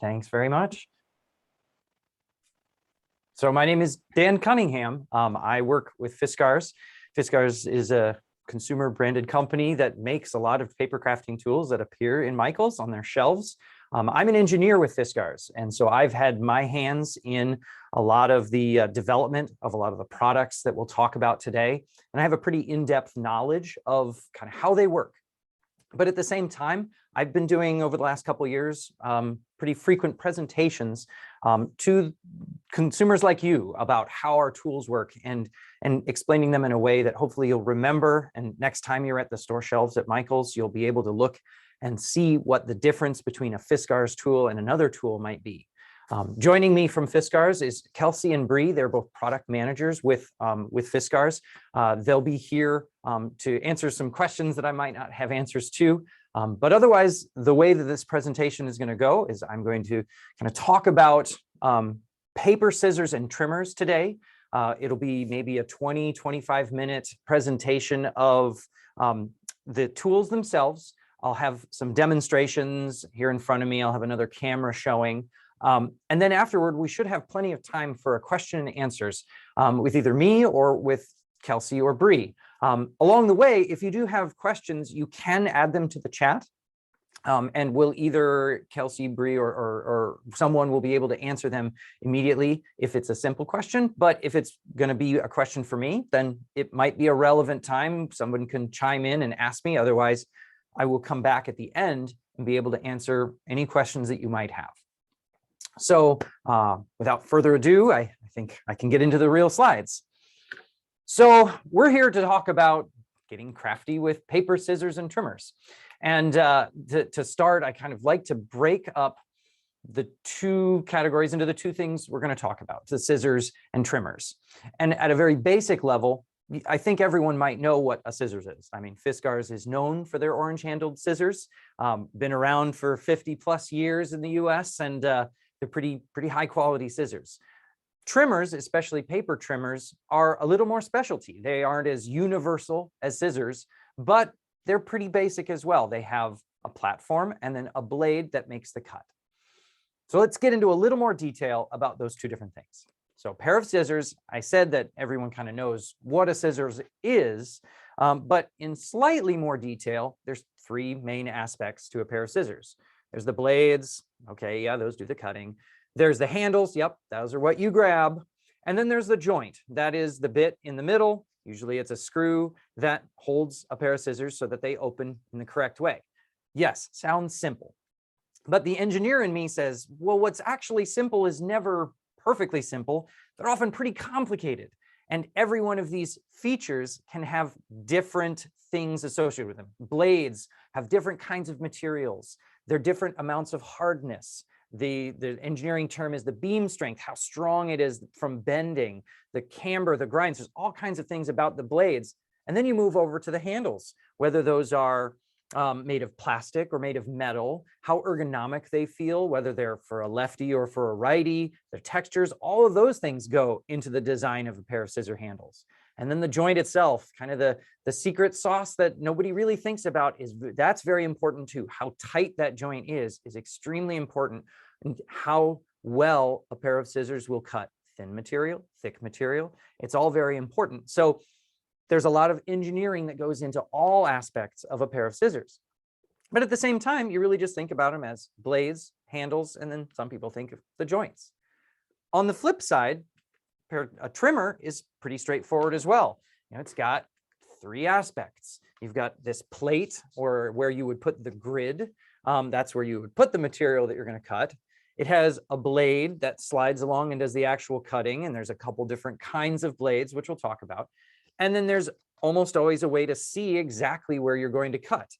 Thanks very much. So my name is Dan Cunningham. I work with Fiskars. Fiskars is a consumer branded company that makes a lot of paper crafting tools that appear in Michael's on their shelves. I'm an engineer with Fiskars, and so I've had my hands in a lot of the development of a lot of the products that we'll talk about today. And I have a pretty in-depth knowledge of kind of how they work. But at the same time, I've been doing over the last couple of years pretty frequent presentations to consumers like you about how our tools work and explaining them in a way that hopefully you'll remember. And next time you're at the store shelves at Michael's, you'll be able to look and see what the difference between a Fiskars tool and another tool might be. Joining me from Fiskars is Kelsey and Bree. They're both product managers with Fiskars. They'll be here to answer some questions that I might not have answers to. But otherwise, the way that this presentation is going to go is I'm going to kind of talk about paper, scissors, and trimmers today. It'll be maybe a 20-25 minute presentation of the tools themselves. I'll have some demonstrations here in front of me. I'll have another camera showing. And then afterward, we should have plenty of time for a question and answers with either me or with Kelsey or Bree. Along the way, if you do have questions, you can add them to the chat. And we'll either Kelsey, Bree, or someone will be able to answer them immediately if it's a simple question. But if it's going to be a question for me, then it might be a relevant time. Someone can chime in and ask me. Otherwise, I will come back at the end and be able to answer any questions that you might have. So without further ado, I think I can get into the real slides. So we're here to talk about getting crafty with paper, scissors, and trimmers. And to start, I kind of like to break up the two categories into the two things we're going to talk about, the scissors and trimmers. And at a very basic level, I think everyone might know what a scissors is. I mean, Fiskars is known for their orange-handled scissors, been around for 50+ years in the US, and they're pretty high quality scissors. Trimmers, especially paper trimmers, are a little more specialty. They aren't as universal as scissors, but they're pretty basic as well. They have a platform and then a blade that makes the cut. So let's get into a little more detail about those two different things. So a pair of scissors, I said that everyone kind of knows what a scissors is, but in slightly more detail, there's three main aspects to a pair of scissors. There's the blades. Okay, yeah, those do the cutting. There's the handles. Yep, those are what you grab. And then there's the joint. That is the bit in the middle. Usually it's a screw that holds a pair of scissors so that they open in the correct way. Yes, sounds simple. But the engineer in me says, well, what's actually simple is never perfectly simple. They're often pretty complicated. And every one of these features can have different things associated with them. Blades have different kinds of materials. They're different amounts of hardness. The engineering term is the beam strength, how strong it is from bending, the camber, the grinds. There's all kinds of things about the blades. And then you move over to the handles, whether those are made of plastic or made of metal, how ergonomic they feel, whether they're for a lefty or for a righty, the textures, all of those things go into the design of a pair of scissor handles. And then the joint itself, kind of the secret sauce that nobody really thinks about, that's very important too. How tight that joint is extremely important, and how well a pair of scissors will cut thin material, thick material. It's all very important. So there's a lot of engineering that goes into all aspects of a pair of scissors. But at the same time, you really just think about them as blades, handles, and then some people think of the joints. On the flip side, a trimmer is pretty straightforward as well. You know, it's got three aspects. You've got this plate, or where you would put the grid. That's where you would put the material that you're going to cut. It has a blade that slides along and does the actual cutting. And there's a couple different kinds of blades, which we'll talk about. And then there's almost always a way to see exactly where you're going to cut.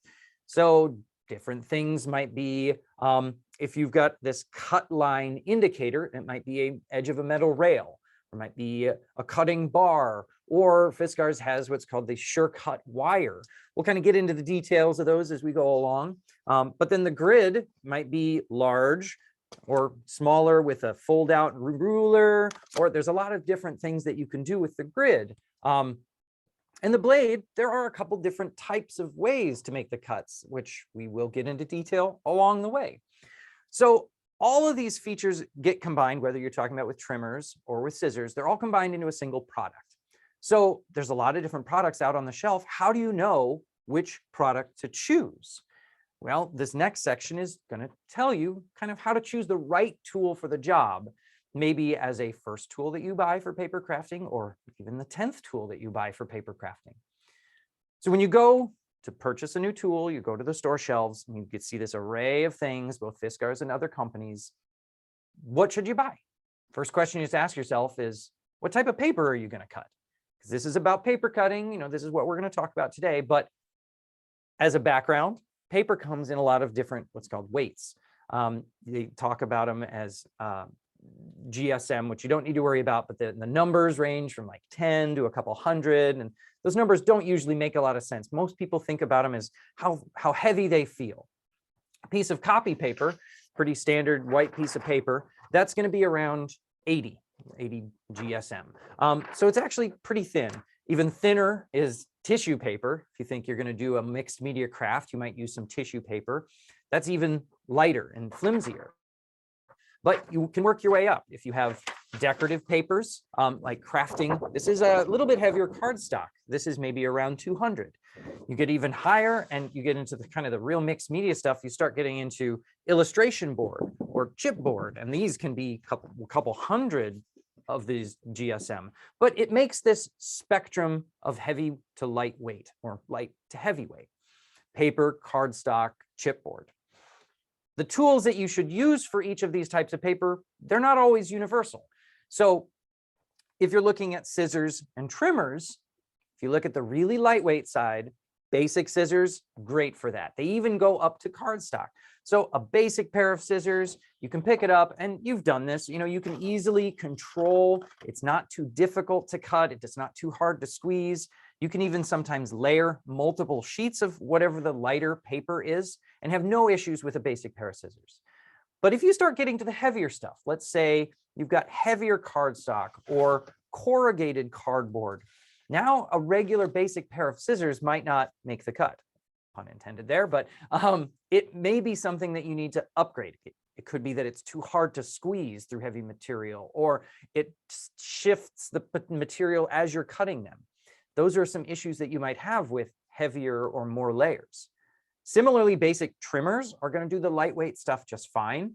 So different things might be, if you've got this cut line indicator, it might be an edge of a metal rail. There might be a cutting bar, or Fiskars has what's called the SureCut wire. We'll kind of get into the details of those as we go along. But then the grid might be large or smaller with a fold out ruler, or there's a lot of different things that you can do with the grid. And the blade, there are a couple different types of ways to make the cuts, which we will get into detail along the way. So all of these features get combined, whether you're talking about with trimmers or with scissors, they're all combined into a single product. So there's a lot of different products out on the shelf. How do you know which product to choose? Well, this next section is going to tell you kind of how to choose the right tool for the job, maybe as a first tool that you buy for paper crafting, or even the 10th tool that you buy for paper crafting. So when you go to purchase a new tool, you go to the store shelves, and you can see this array of things, both Fiskars and other companies. What should you buy? First question you just ask yourself is, what type of paper are you going to cut? Because this is about paper cutting. You know, this is what we're going to talk about today. But as a background, paper comes in a lot of different what's called weights. They talk about them as GSM, which you don't need to worry about, but the numbers range from like 10 to a couple hundred, and those numbers don't usually make a lot of sense. Most people think about them as how heavy they feel. A piece of copy paper, pretty standard white piece of paper, that's going to be around 80 GSM. So it's actually pretty thin. Even thinner is tissue paper. If you think you're going to do a mixed media craft, you might use some tissue paper. That's even lighter and flimsier. But you can work your way up. If you have decorative papers, like crafting, this is a little bit heavier cardstock. This is maybe around 200. You get even higher and you get into the kind of the real mixed media stuff. You start getting into illustration board or chipboard, and these can be a couple hundred of these GSM. But it makes this spectrum of heavy to lightweight, or light to heavyweight. Paper, cardstock, chipboard. The tools that you should use for each of these types of paper, they're not always universal. So if you're looking at scissors and trimmers, if you look at the really lightweight side, basic scissors, great for that. They even go up to cardstock. So a basic pair of scissors, you can pick it up, and you've done this, you know, you can easily control. It's not too difficult to cut. It's not too hard to squeeze. You can even sometimes layer multiple sheets of whatever the lighter paper is and have no issues with a basic pair of scissors. But if you start getting to the heavier stuff, let's say you've got heavier cardstock or corrugated cardboard, now a regular basic pair of scissors might not make the cut. Pun intended there, but it may be something that you need to upgrade. It could be that it's too hard to squeeze through heavy material, or it shifts the material as you're cutting them. Those are some issues that you might have with heavier or more layers. Similarly, basic trimmers are going to do the lightweight stuff just fine.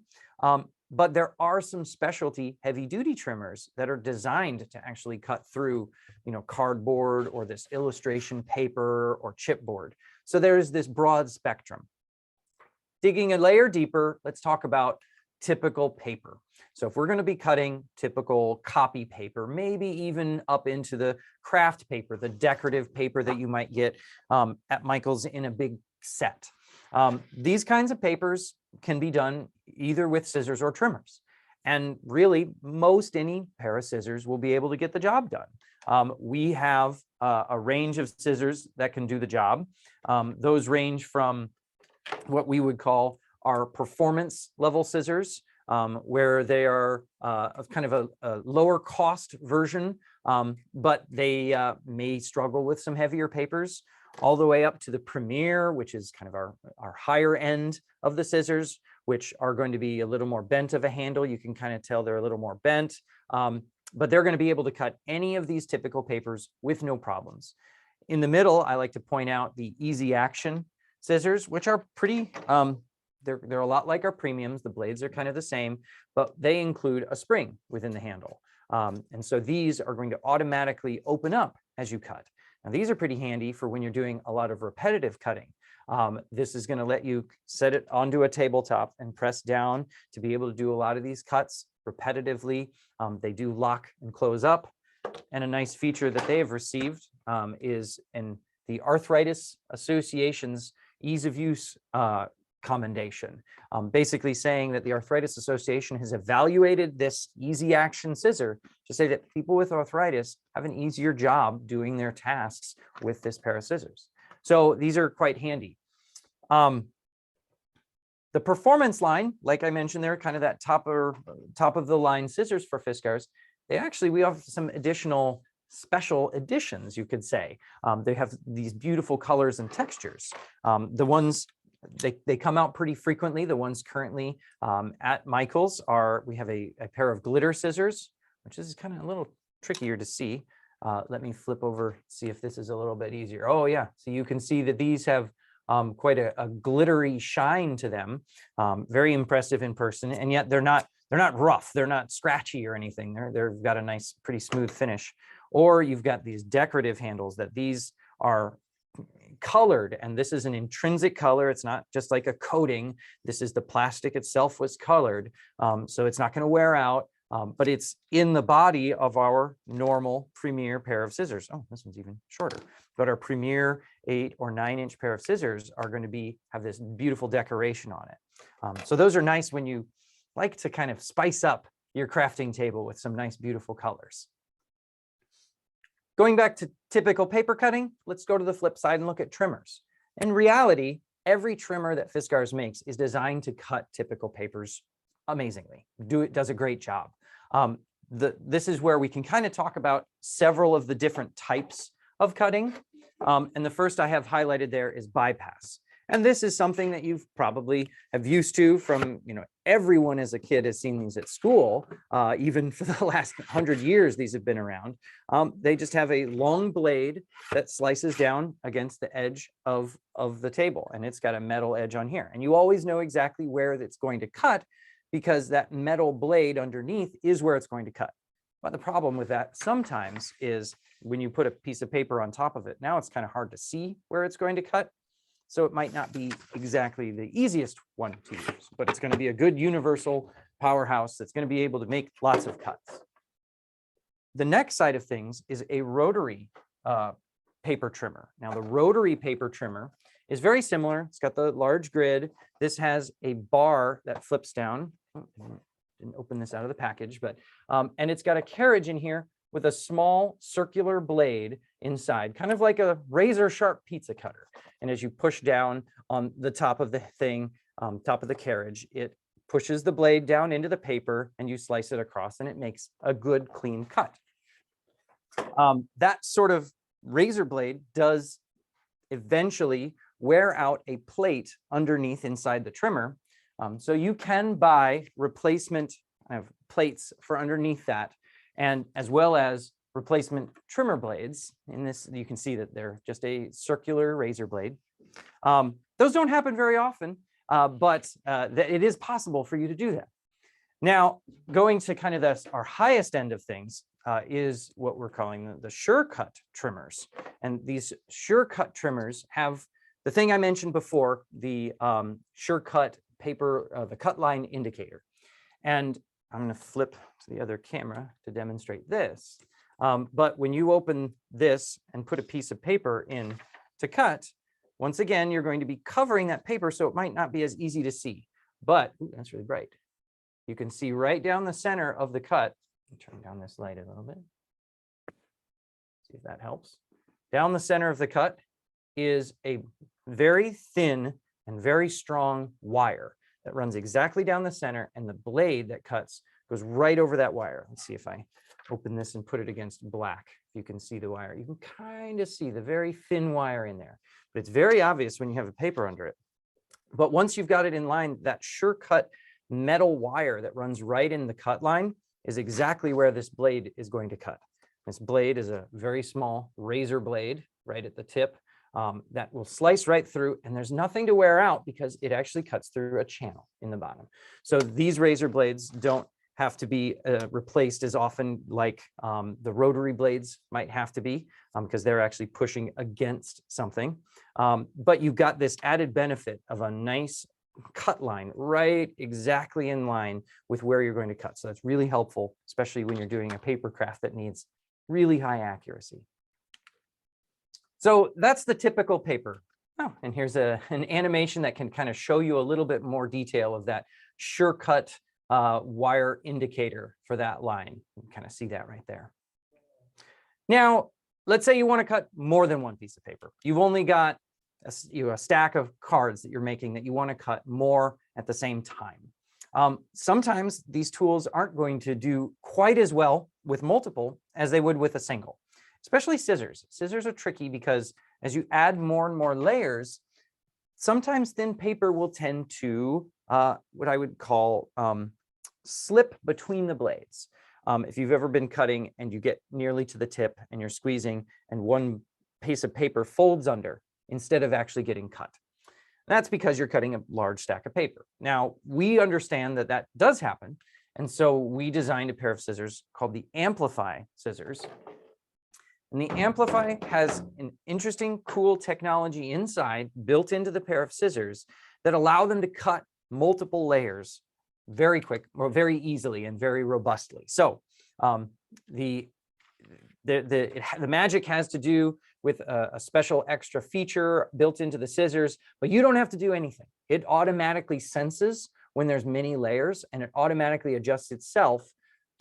But there are some specialty heavy-duty trimmers that are designed to actually cut through, you know, cardboard or this illustration paper or chipboard. So there's this broad spectrum. Digging a layer deeper, let's talk about typical paper. So if we're going to be cutting typical copy paper, maybe even up into the craft paper, the decorative paper that you might get at Michael's in a big set. These kinds of papers can be done either with scissors or trimmers. And really, most any pair of scissors will be able to get the job done. We have a range of scissors that can do the job. Those range from what we would call our performance level scissors, where they are kind of a lower cost version, but they may struggle with some heavier papers, all the way up to the Premier, which is kind of our higher end of the scissors, which are going to be a little more bent of a handle. You can kind of tell they're a little more bent, but they're going to be able to cut any of these typical papers with no problems. In the middle, I like to point out the Easy Action scissors, which are pretty, they're a lot like our premiums. The blades are kind of the same, but they include a spring within the handle. And so these are going to automatically open up as you cut. Now, these are pretty handy for when you're doing a lot of repetitive cutting. This is going to let you set it onto a tabletop and press down to be able to do a lot of these cuts repetitively. They do lock and close up. And a nice feature that they have received is in the Arthritis Association's ease of use commendation, basically saying that the Arthritis Association has evaluated this Easy Action scissor to say that people with arthritis have an easier job doing their tasks with this pair of scissors. So these are quite handy. The performance line, like I mentioned, they're kind of that top of the line scissors for Fiskars. We have some additional special editions, you could say. They have these beautiful colors and textures. The ones They come out pretty frequently. The ones currently at Michael's are, we have a pair of glitter scissors, which is kind of a little trickier to see. Let me flip over, see if this is a little bit easier. Oh yeah, so you can see that these have quite a glittery shine to them. Very impressive in person, and yet they're not rough, they're not scratchy or anything. They've got a nice, pretty smooth finish. Or you've got these decorative handles that these are colored, and this is an intrinsic color. It's not just like a coating. This is the plastic itself was colored, so it's not going to wear out, but it's in the body of our normal Premier pair of scissors. Oh, this one's even shorter. But our Premier 8 or 9-inch pair of scissors are going to have this beautiful decoration on it. So those are nice when you like to kind of spice up your crafting table with some nice, beautiful colors. Going back to typical paper cutting, let's go to the flip side and look at trimmers. In reality, every trimmer that Fiskars makes is designed to cut typical papers amazingly. Does a great job. This is where we can kind of talk about several of the different types of cutting. And the first I have highlighted there is bypass. And this is something that you've probably have used to from, everyone as a kid has seen these at school. Even for the last 100 years, these have been around. They just have a long blade that slices down against the edge of the table, and it's got a metal edge on here. And you always know exactly where it's going to cut because that metal blade underneath is where it's going to cut. But the problem with that sometimes is when you put a piece of paper on top of it, now it's kind of hard to see where it's going to cut. So it might not be exactly the easiest one to use, but it's going to be a good universal powerhouse that's going to be able to make lots of cuts. The next side of things is a rotary paper trimmer. Now the rotary paper trimmer is very similar. It's got the large grid. This has a bar that flips down. Oh, didn't open this out of the package, but and it's got a carriage in here with a small circular blade inside, kind of like a razor sharp pizza cutter. And as you push down on the top of the thing, top of the carriage, it pushes the blade down into the paper and you slice it across and it makes a good clean cut. That sort of razor blade does eventually wear out a plate underneath inside the trimmer. So you can buy replacement plates for underneath that, and as well as replacement trimmer blades. In this, you can see that they're just a circular razor blade. Those don't happen very often, but it is possible for you to do that. Now, going to kind of our highest end of things is what we're calling the SureCut trimmers. And these SureCut trimmers have the thing I mentioned before, the SureCut paper, the cut line indicator. And I'm going to flip to the other camera to demonstrate this. But when you open this and put a piece of paper in to cut, once again, you're going to be covering that paper, so it might not be as easy to see. But ooh, that's really bright. You can see right down the center of the cut. Turn down this light a little bit. See if that helps. Down the center of the cut is a very thin and very strong wire that runs exactly down the center, and the blade that cuts goes right over that wire. Let's see if I open this and put it against black. You can see the wire. You can kind of see the very thin wire in there, but it's very obvious when you have a paper under it. But once you've got it in line, that SureCut metal wire that runs right in the cut line is exactly where this blade is going to cut. This blade is a very small razor blade right at the tip that will slice right through, and there's nothing to wear out because it actually cuts through a channel in the bottom. So these razor blades don't have to be replaced as often like the rotary blades might have to be because they're actually pushing against something. But you've got this added benefit of a nice cut line right exactly in line with where you're going to cut. So that's really helpful, especially when you're doing a paper craft that needs really high accuracy. So that's the typical paper. Oh, and here's an animation that can kind of show you a little bit more detail of that SureCut wire indicator for that line. You can kind of see that right there. Now, let's say you want to cut more than one piece of paper. You've only got a stack of cards that you're making that you want to cut more at the same time. Sometimes these tools aren't going to do quite as well with multiple as they would with a single, especially scissors. Scissors are tricky because as you add more and more layers, sometimes thin paper will tend to what I would call slip between the blades. If you've ever been cutting and you get nearly to the tip and you're squeezing and one piece of paper folds under instead of actually getting cut. That's because you're cutting a large stack of paper. Now, we understand that that does happen. And so we designed a pair of scissors called the Amplify scissors. And the Amplify has an interesting, cool technology inside built into the pair of scissors that allow them to cut multiple layers very quick or very easily and very robustly. So the magic has to do with a special extra feature built into the scissors, but you don't have to do anything. It automatically senses when there's many layers and it automatically adjusts itself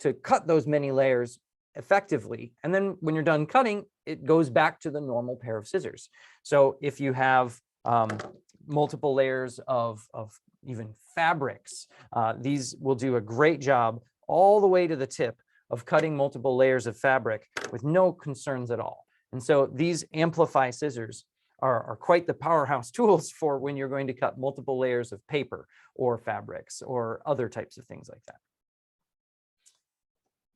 to cut those many layers effectively. And then when you're done cutting, it goes back to the normal pair of scissors. So if you have multiple layers of even fabrics, these will do a great job all the way to the tip of cutting multiple layers of fabric with no concerns at all. And so these Amplify scissors are quite the powerhouse tools for when you're going to cut multiple layers of paper or fabrics or other types of things like that.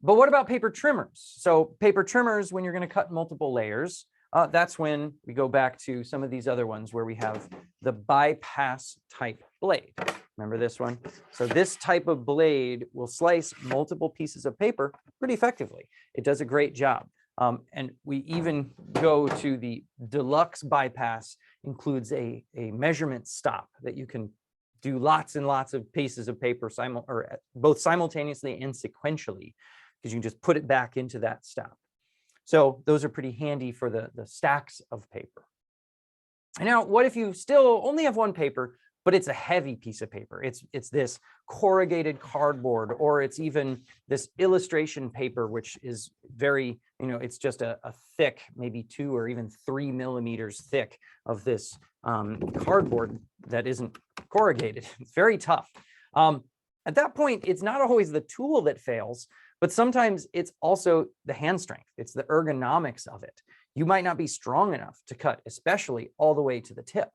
But what about paper trimmers? So paper trimmers, when you're going to cut multiple layers, that's when we go back to some of these other ones where we have the bypass type blade. Remember this one? So this type of blade will slice multiple pieces of paper pretty effectively. It does a great job. And we even go to the Deluxe bypass, includes a measurement stop that you can do lots and lots of pieces of paper both simultaneously and sequentially, because you can just put it back into that stop. So those are pretty handy for the stacks of paper. And now, what if you still only have one paper, but it's a heavy piece of paper? It's this corrugated cardboard, or it's even this illustration paper, which is very, it's just a thick, maybe 2 or even 3 millimeters thick of this cardboard that isn't corrugated. It's very tough. At that point, it's not always the tool that fails, but sometimes it's also the hand strength. It's the ergonomics of it. You might not be strong enough to cut, especially all the way to the tip.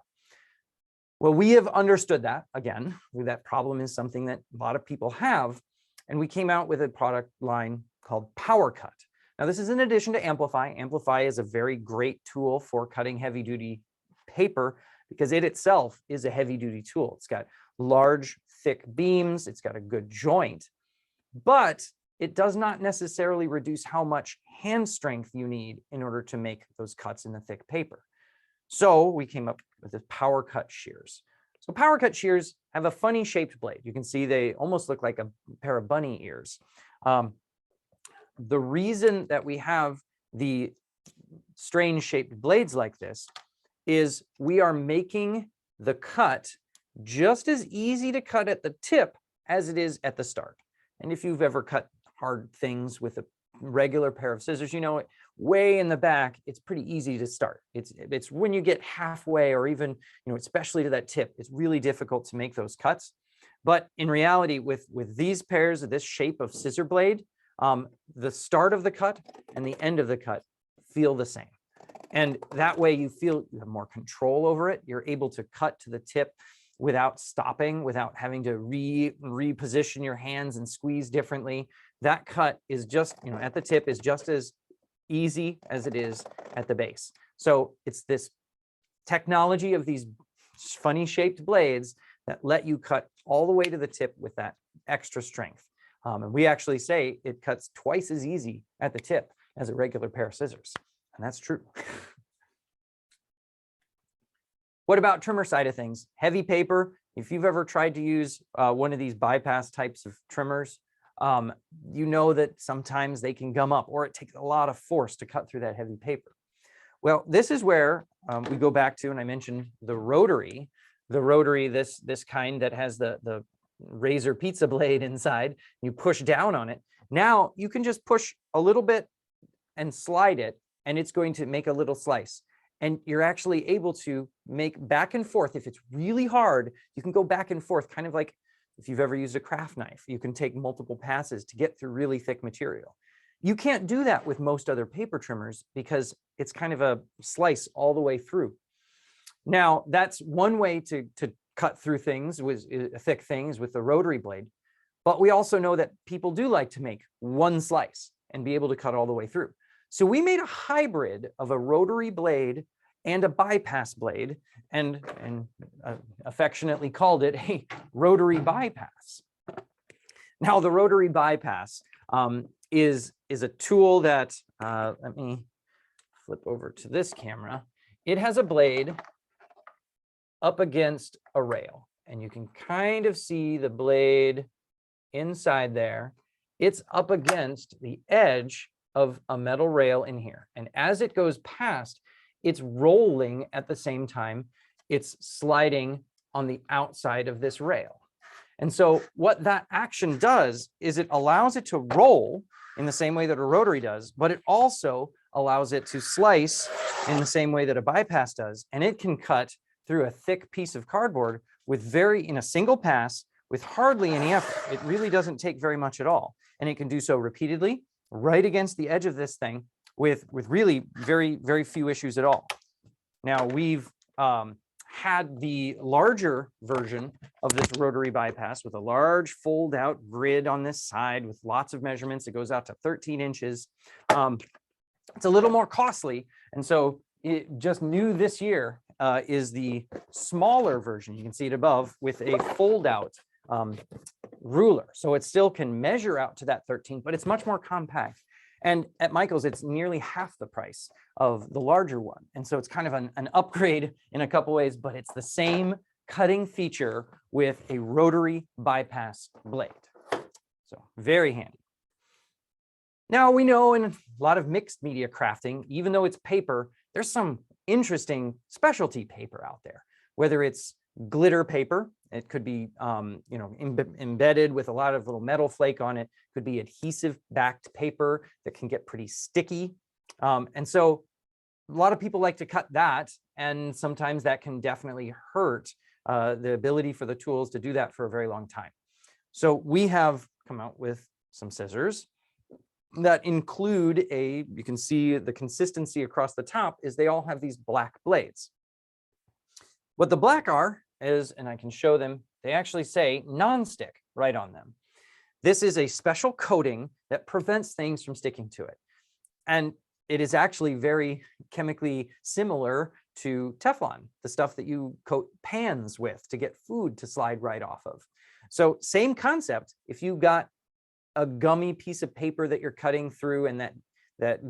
Well, we have understood that. Again, that problem is something that a lot of people have, and we came out with a product line called PowerCut. Now, this is in addition to Amplify. Amplify is a very great tool for cutting heavy-duty paper because it itself is a heavy-duty tool. It's got large, thick beams. It's got a good joint, but it does not necessarily reduce how much hand strength you need in order to make those cuts in the thick paper. So we came up with the PowerCut shears. So PowerCut shears have a funny shaped blade. You can see they almost look like a pair of bunny ears. The reason that we have the strange shaped blades like this is we are making the cut just as easy to cut at the tip as it is at the start. And if you've ever cut hard things with a regular pair of scissors, way in the back, it's pretty easy to start. It's when you get halfway or even, especially to that tip, it's really difficult to make those cuts. But in reality, with these pairs of this shape of scissor blade, the start of the cut and the end of the cut feel the same. And that way you feel you have more control over it. You're able to cut to the tip without stopping, without having to reposition your hands and squeeze differently. That cut is just, at the tip is just as easy as it is at the base. So it's this technology of these funny shaped blades that let you cut all the way to the tip with that extra strength. And we actually say it cuts twice as easy at the tip as a regular pair of scissors. And that's true. What about trimmer side of things? Heavy paper. If you've ever tried to use one of these bypass types of trimmers, you know that sometimes they can gum up, or it takes a lot of force to cut through that heavy paper. Well, this is where we go back to, and I mentioned the Rotary, this kind that has the razor pizza blade inside. You push down on it. Now you can just push a little bit and slide it, and it's going to make a little slice. And you're actually able to make back and forth. If it's really hard, you can go back and forth, kind of like if you've ever used a craft knife. You can take multiple passes to get through really thick material. You can't do that with most other paper trimmers because it's kind of a slice all the way through. Now, that's one way to cut through things with thick things with the rotary blade. But we also know that people do like to make one slice and be able to cut all the way through. So we made a hybrid of a rotary blade and a bypass blade, and affectionately called it a rotary bypass. Now, the rotary bypass is a tool that, let me flip over to this camera. It has a blade up against a rail, and you can kind of see the blade inside there. It's up against the edge of a metal rail in here. And as it goes past, it's rolling at the same time. It's sliding on the outside of this rail. And so what that action does is it allows it to roll in the same way that a rotary does, but it also allows it to slice in the same way that a bypass does. And it can cut through a thick piece of cardboard with in a single pass with hardly any effort. It really doesn't take very much at all. And it can do so repeatedly right against the edge of this thing with really very, very few issues at all. Now, we've had the larger version of this rotary bypass with a large fold out grid on this side with lots of measurements. It goes out to 13 inches. It's a little more costly. And so it just new this year is the smaller version. You can see it above with a fold out ruler. So it still can measure out to that 13, but it's much more compact. And at Michael's, it's nearly half the price of the larger one. And so it's kind of an upgrade in a couple ways, but it's the same cutting feature with a rotary bypass blade. So very handy. Now, we know in a lot of mixed media crafting, even though it's paper, there's some interesting specialty paper out there, whether it's glitter paper. It could be, embedded with a lot of little metal flake on it. Could be adhesive backed paper that can get pretty sticky. And so a lot of people like to cut that. And sometimes that can definitely hurt the ability for the tools to do that for a very long time. So we have come out with some scissors that include you can see the consistency across the top is they all have these black blades. What the black are is, and I can show them, they actually say non-stick right on them. This is a special coating that prevents things from sticking to it. And it is actually very chemically similar to Teflon, the stuff that you coat pans with to get food to slide right off of. So same concept. If you got a gummy piece of paper that you're cutting through and that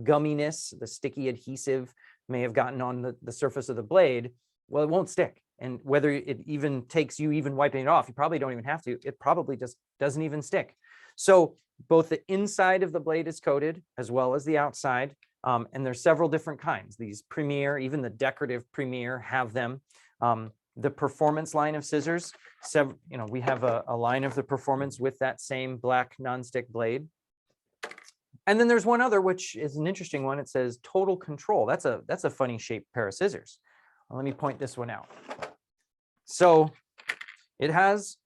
gumminess, the sticky adhesive may have gotten on the surface of the blade, well, it won't stick. And whether it even takes you even wiping it off, you probably don't even have to. It probably just doesn't even stick. So both the inside of the blade is coated as well as the outside. And there's several different kinds. These Premier, even the decorative Premier have them. The Performance line of scissors, we have a line of the Performance with that same black nonstick blade. And then there's one other, which is an interesting one. It says Total Control. That's a funny shaped pair of scissors. Well, let me point this one out. So it has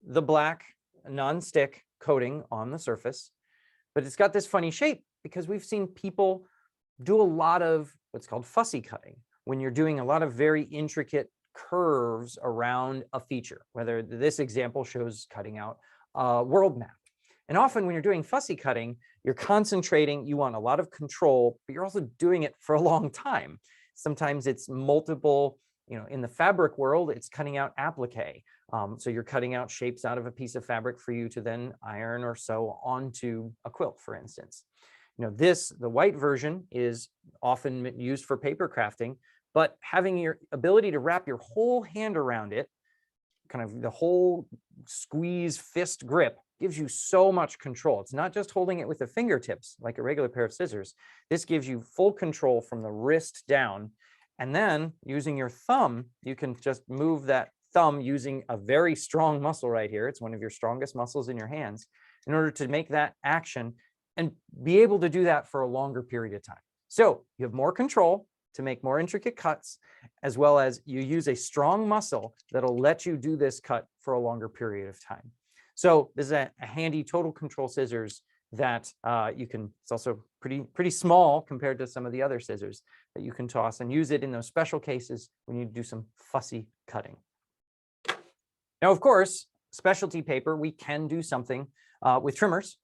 the black non-stick coating on the surface, but it's got this funny shape because we've seen people do a lot of what's called fussy cutting when you're doing a lot of very intricate curves around a feature, whether this example shows cutting out a world map. And often when you're doing fussy cutting, you're concentrating, you want a lot of control, but you're also doing it for a long time. Sometimes it's multiple, in the fabric world, it's cutting out applique. So you're cutting out shapes out of a piece of fabric for you to then iron or sew onto a quilt, for instance. The white version is often used for paper crafting, but having your ability to wrap your whole hand around it, kind of the whole squeeze fist grip, gives you so much control. It's not just holding it with the fingertips like a regular pair of scissors. This gives you full control from the wrist down. And then using your thumb, you can just move that thumb using a very strong muscle right here. It's one of your strongest muscles in your hands in order to make that action and be able to do that for a longer period of time. So you have more control to make more intricate cuts, as well as you use a strong muscle that'll let you do this cut for a longer period of time. So this is a handy total control scissors that it's also pretty small compared to some of the other scissors that you can toss and use it in those special cases when you do some fussy cutting. Now, of course, specialty paper, we can do something with trimmers.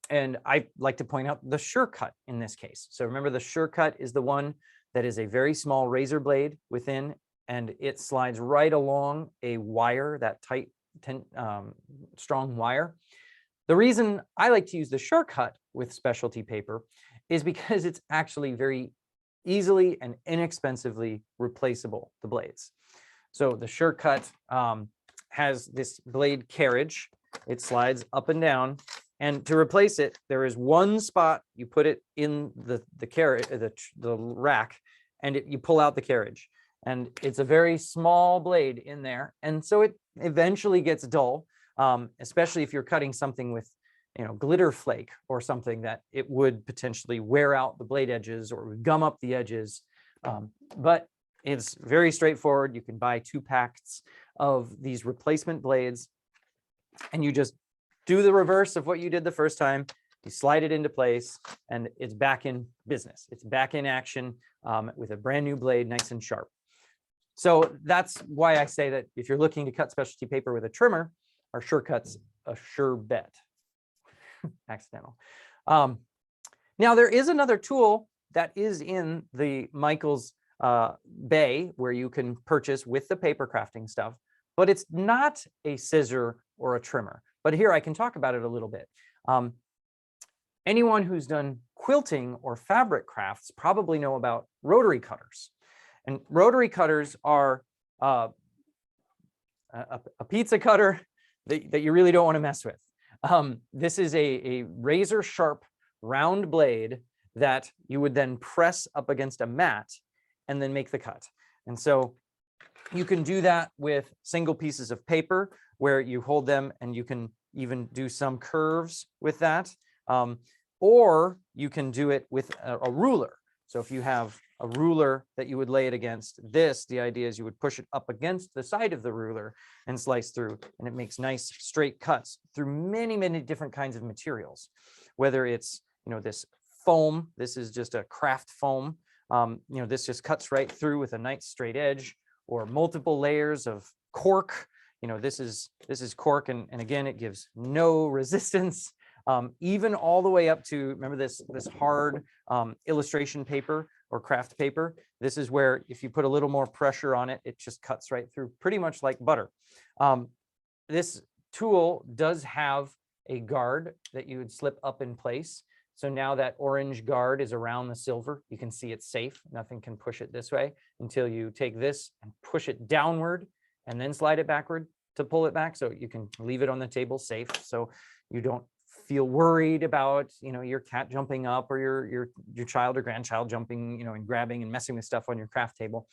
And I like to point out the SureCut in this case. So remember, the SureCut is the one that is a very small razor blade within, and it slides right along a wire, that tight, strong wire. The reason I like to use the SureCut with specialty paper is because it's actually very easily and inexpensively replaceable, the blades. So the SureCut has this blade carriage. It slides up and down. And to replace it, there is one spot. You put it in the carriage, the rack, and you pull out the carriage. And it's a very small blade in there. And so it eventually gets dull, especially if you're cutting something with, glitter flake or something that it would potentially wear out the blade edges or gum up the edges. But it's very straightforward. You can buy 2 packs of these replacement blades, and you just do the reverse of what you did the first time. You slide it into place, and it's back in business. It's back in action with a brand new blade, nice and sharp. So that's why I say that if you're looking to cut specialty paper with a trimmer, our SureCut's a sure bet. Accidental. Now, there is another tool that is in the Michaels bay where you can purchase with the paper crafting stuff, but it's not a scissor or a trimmer. But here I can talk about it a little bit. Anyone who's done quilting or fabric crafts probably know about rotary cutters. And rotary cutters are a pizza cutter that you really don't want to mess with. This is a razor sharp round blade that you would then press up against a mat and then make the cut. And so you can do that with single pieces of paper where you hold them, and you can even do some curves with that. Or you can do it with a ruler. So if you have a ruler that you would lay it against this, the idea is you would push it up against the side of the ruler and slice through, and it makes nice straight cuts through many, many different kinds of materials. Whether it's, this foam, this is just a craft foam. This just cuts right through with a nice straight edge, or multiple layers of cork. This is cork, and again, it gives no resistance. Even all the way up to, remember this hard illustration paper or craft paper. This is where if you put a little more pressure on it, it just cuts right through, pretty much like butter. This tool does have a guard that you would slip up in place. So now that orange guard is around the silver, you can see it's safe. Nothing can push it this way until you take this and push it downward and then slide it backward to pull it back. So you can leave it on the table safe, so you don't feel worried about, your cat jumping up or your child or grandchild jumping, and grabbing and messing with stuff on your craft table.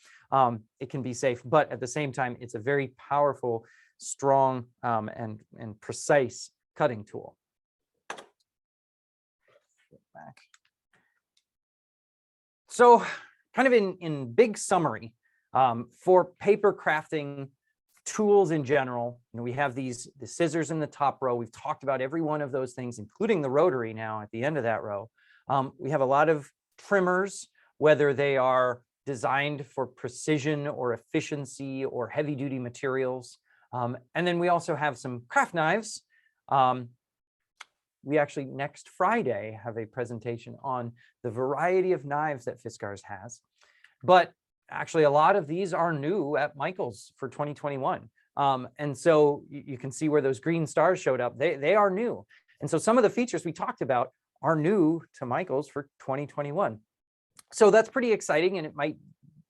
It can be safe, but at the same time, it's a very powerful, strong, and precise cutting tool. Back. So kind of in big summary, for paper crafting tools in general, we have the scissors in the top row. We've talked about every one of those things, including the rotary now at the end of that row. We have a lot of trimmers, whether they are designed for precision or efficiency or heavy duty materials. And then we also have some craft knives. We actually next Friday have a presentation on the variety of knives that Fiskars has. But actually, a lot of these are new at Michaels for 2021. And so you can see where those green stars showed up. They are new. And so some of the features we talked about are new to Michaels for 2021. So that's pretty exciting, and it might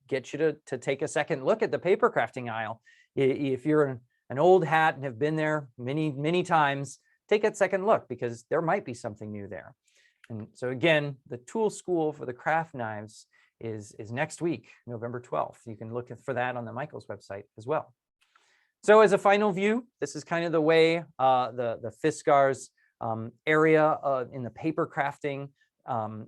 get you to take a second look at the paper crafting aisle. If you're an old hat and have been there many, many times, take a second look, because there might be something new there. And so again, the tool school for the craft knives is next week, November 12th. You can look for that on the Michaels website as well. So as a final view, this is kind of the way the Fiskars area in the paper crafting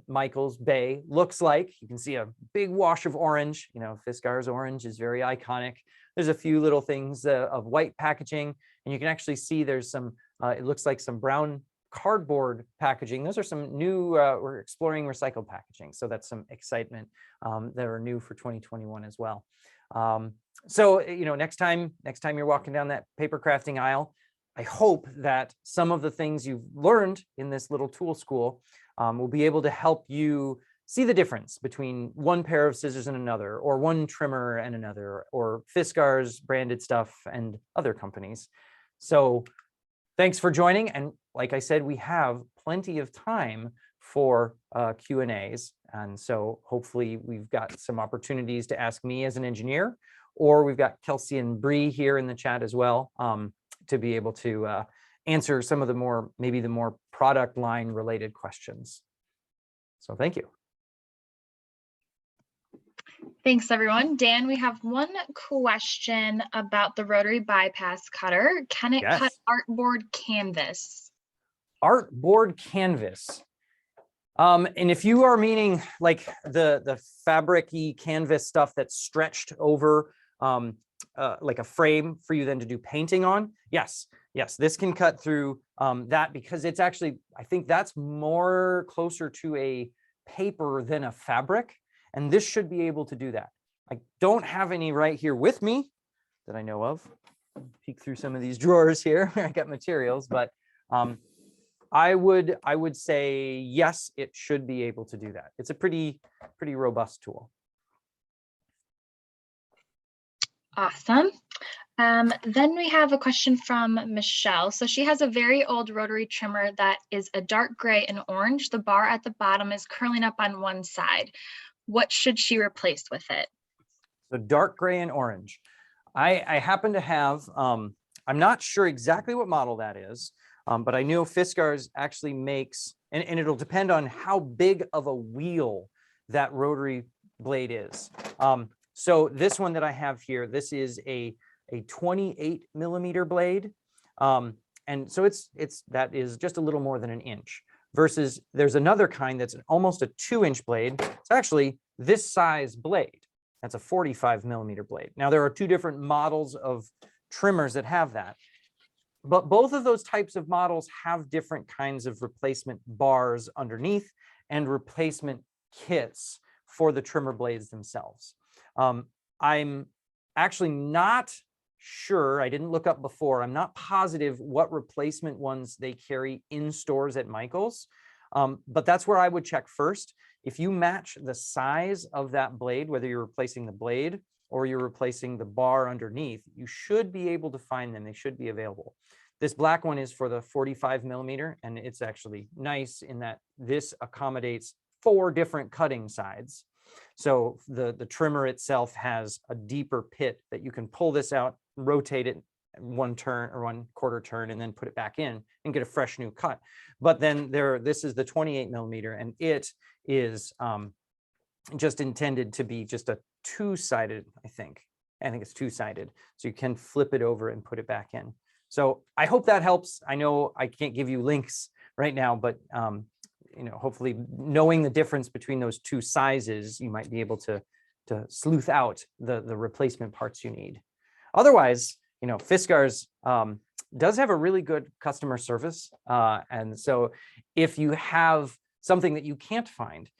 Michaels Bay looks like. You can see a big wash of orange. Fiskars orange is very iconic. There's a few little things of white packaging, and you can actually see there's some, it looks like some brown cardboard packaging. Those are some new, we're exploring recycled packaging. So that's some excitement that are new for 2021 as well. So, next time you're walking down that paper crafting aisle, I hope that some of the things you've learned in this little tool school will be able to help you see the difference between one pair of scissors and another, or one trimmer and another, or Fiskars branded stuff and other companies. So thanks for joining. And like I said, we have plenty of time for Q&As. And so hopefully we've got some opportunities to ask me as an engineer, or we've got Kelsey and Bree here in the chat as well, to be able to answer some of the maybe the more product line related questions. So thank you. Thanks, everyone. Dan, we have one question about the Rotary Bypass cutter. Can it cut artboard canvas? Artboard canvas. And if you are meaning like the fabric-y canvas stuff that's stretched over like a frame for you then to do painting on, yes, this can cut through that, because it's actually, I think that's more closer to a paper than a fabric. And this should be able to do that. I don't have any right here with me that I know of. Peek through some of these drawers here. I got materials, but I would say yes, it should be able to do that. It's a pretty robust tool. Awesome. Then we have a question from Michelle. So she has a very old rotary trimmer that is a dark gray and orange. The bar at the bottom is curling up on one side. What should she replace with it? So dark gray and orange. I happen to have, I'm not sure exactly what model that is, but I know Fiskars actually makes, and it'll depend on how big of a wheel that rotary blade is. So this one that I have here, this is a 28 millimeter blade. And so that is just a little more than an inch. Versus there's another kind that's almost a 2-inch blade. It's actually this size blade. That's a 45 millimeter blade. Now there are two different models of trimmers that have that, but both of those types of models have different kinds of replacement bars underneath and replacement kits for the trimmer blades themselves. I'm actually not sure, I didn't look up before, I'm not positive what replacement ones they carry in stores at Michael's, but that's where I would check first. If you match the size of that blade, whether you're replacing the blade or you're replacing the bar underneath, you should be able to find them. They should be available. This black one is for the 45 millimeter, and it's actually nice in that this accommodates 4 different cutting sides. So the trimmer itself has a deeper pit that you can pull this out, rotate it 1 turn or 1/4 turn, and then put it back in and get a fresh new cut. But then this is the 28 millimeter, and it is just intended to be just a 2-sided, I think it's 2-sided. So you can flip it over and put it back in. So I hope that helps. I know I can't give you links right now, but hopefully knowing the difference between those 2 sizes, you might be able to sleuth out the replacement parts you need. Otherwise, Fiskars does have a really good customer service. And so if you have something that you can't find,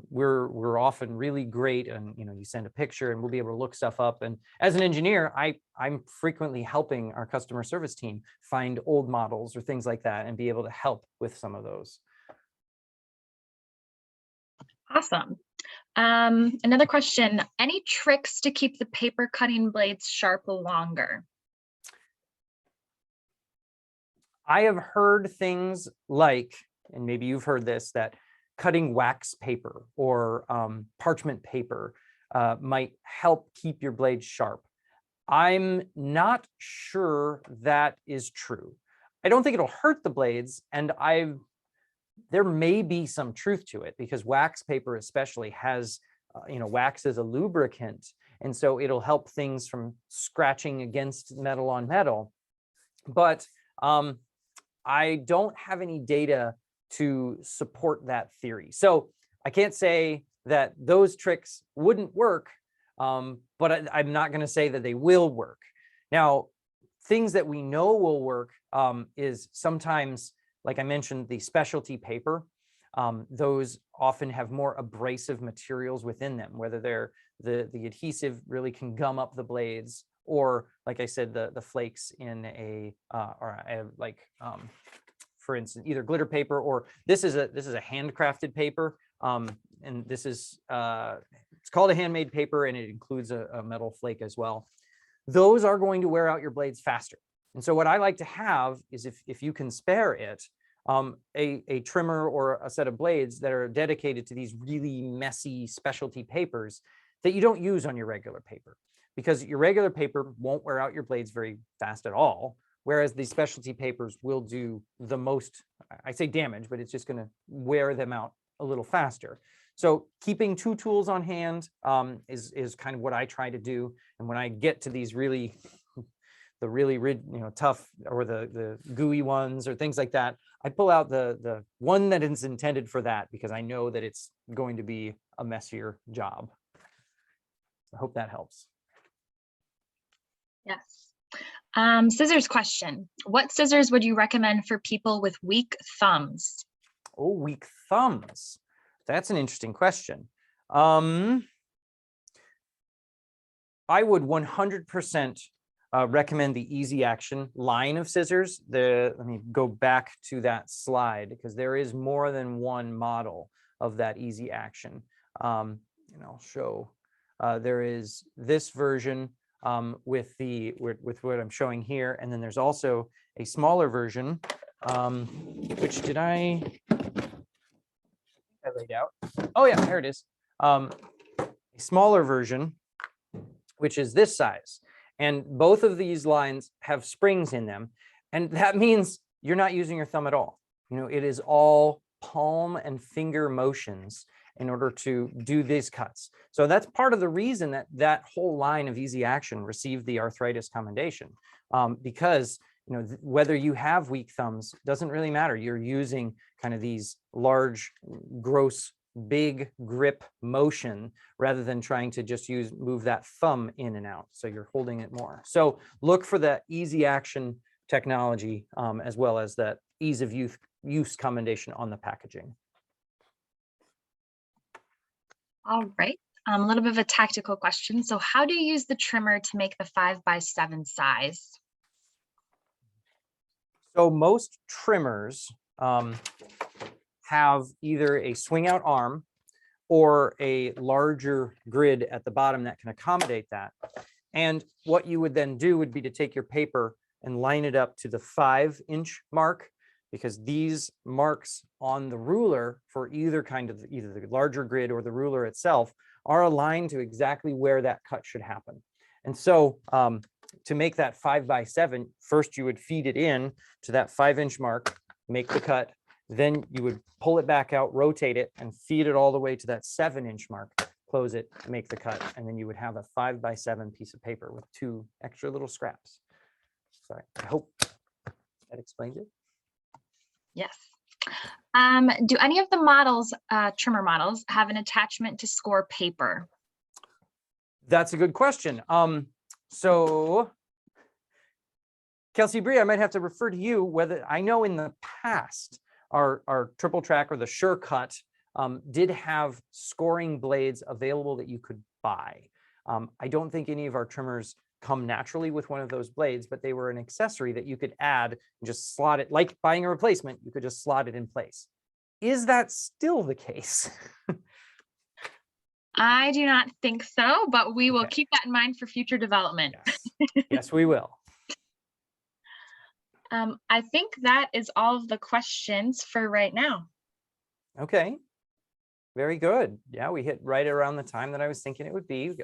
we're often really great, and you send a picture and we'll be able to look stuff up. And as an engineer, I'm frequently helping our customer service team find old models or things like that and be able to help with some of those. Awesome. Another question, any tricks to keep the paper cutting blades sharp longer? I have heard things like, and maybe you've heard this, that cutting wax paper or parchment paper might help keep your blade sharp. I'm not sure that is true. I don't think it'll hurt the blades, and there may be some truth to it, because wax paper especially has, wax as a lubricant. And so it'll help things from scratching against metal on metal. But I don't have any data to support that theory. So I can't say that those tricks wouldn't work, but I'm not going to say that they will work. Now, things that we know will work is sometimes like I mentioned, the specialty paper, those often have more abrasive materials within them, whether they're the adhesive really can gum up the blades, or like I said, the flakes in for instance, either glitter paper, or this is a handcrafted paper, and this is it's called a handmade paper, and it includes a metal flake as well. Those are going to wear out your blades faster. And so what I like to have is, if you can spare it, a trimmer or a set of blades that are dedicated to these really messy specialty papers that you don't use on your regular paper, because your regular paper won't wear out your blades very fast at all, whereas these specialty papers will do the most, I say damage, but it's just going to wear them out a little faster. So keeping 2 tools on hand is kind of what I try to do. And when I get to these really tough, or the gooey ones or things like that, I pull out the one that is intended for that, because I know that it's going to be a messier job. I hope that helps. Yes. Scissors question. What scissors would you recommend for people with weak thumbs? Oh, weak thumbs. That's an interesting question. I would 100% recommend the Easy Action line of scissors. Let me go back to that slide, because there is more than one model of that Easy Action. And I'll show. There is this version with what I'm showing here, and then there's also a smaller version, which I laid out. Oh yeah, here it is. A smaller version, which is this size. And both of these lines have springs in them. And that means you're not using your thumb at all. It is all palm and finger motions in order to do these cuts. So that's part of the reason that whole line of Easy Action received the arthritis commendation, because whether you have weak thumbs doesn't really matter. You're using kind of these large, gross, big grip motion rather than trying to just move that thumb in and out. So you're holding it more. So look for that Easy Action technology, as well as that ease of use commendation on the packaging. All right. A little bit of a tactical question. So how do you use the trimmer to make the 5x7 size? So most trimmers have either a swing out arm or a larger grid at the bottom that can accommodate that. And what you would then do would be to take your paper and line it up to the 5-inch mark, because these marks on the ruler for either the larger grid or the ruler itself are aligned to exactly where that cut should happen. And so to make that 5x7, first you would feed it in to that 5-inch mark, make the cut, then you would pull it back out, rotate it, and feed it all the way to that 7-inch mark, close it, make the cut, and then you would have a 5x7 piece of paper with 2 extra little scraps. Sorry, I hope that explains it. Yes. Do any of the models, trimmer models, have an attachment to score paper? That's a good question. So Kelsey Bree, I might have to refer to you. Whether I know in the past, our triple track or the SureCut did have scoring blades available that you could buy. I don't think any of our trimmers come naturally with one of those blades, but they were an accessory that you could add and just slot it, like buying a replacement, you could just slot it in place. Is that still the case? I do not think so, but we will keep that in mind for future development. Yes, yes, we will. I think that is all of the questions for right now. Okay, very good. Yeah, we hit right around the time that I was thinking it would be. We've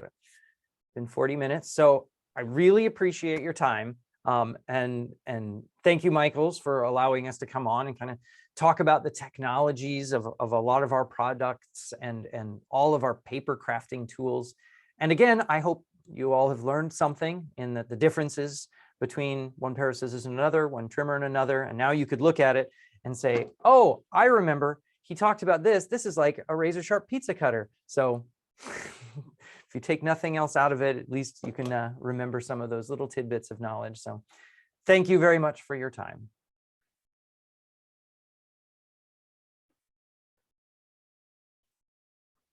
been 40 minutes. So I really appreciate your time. And thank you, Michaels, for allowing us to come on and kind of talk about the technologies of a lot of our products and all of our paper crafting tools. And again, I hope you all have learned something in the differences between one pair of scissors and another, one trimmer and another. And now you could look at it and say, oh, I remember he talked about this. This is like a razor sharp pizza cutter. So if you take nothing else out of it, at least you can remember some of those little tidbits of knowledge. So thank you very much for your time.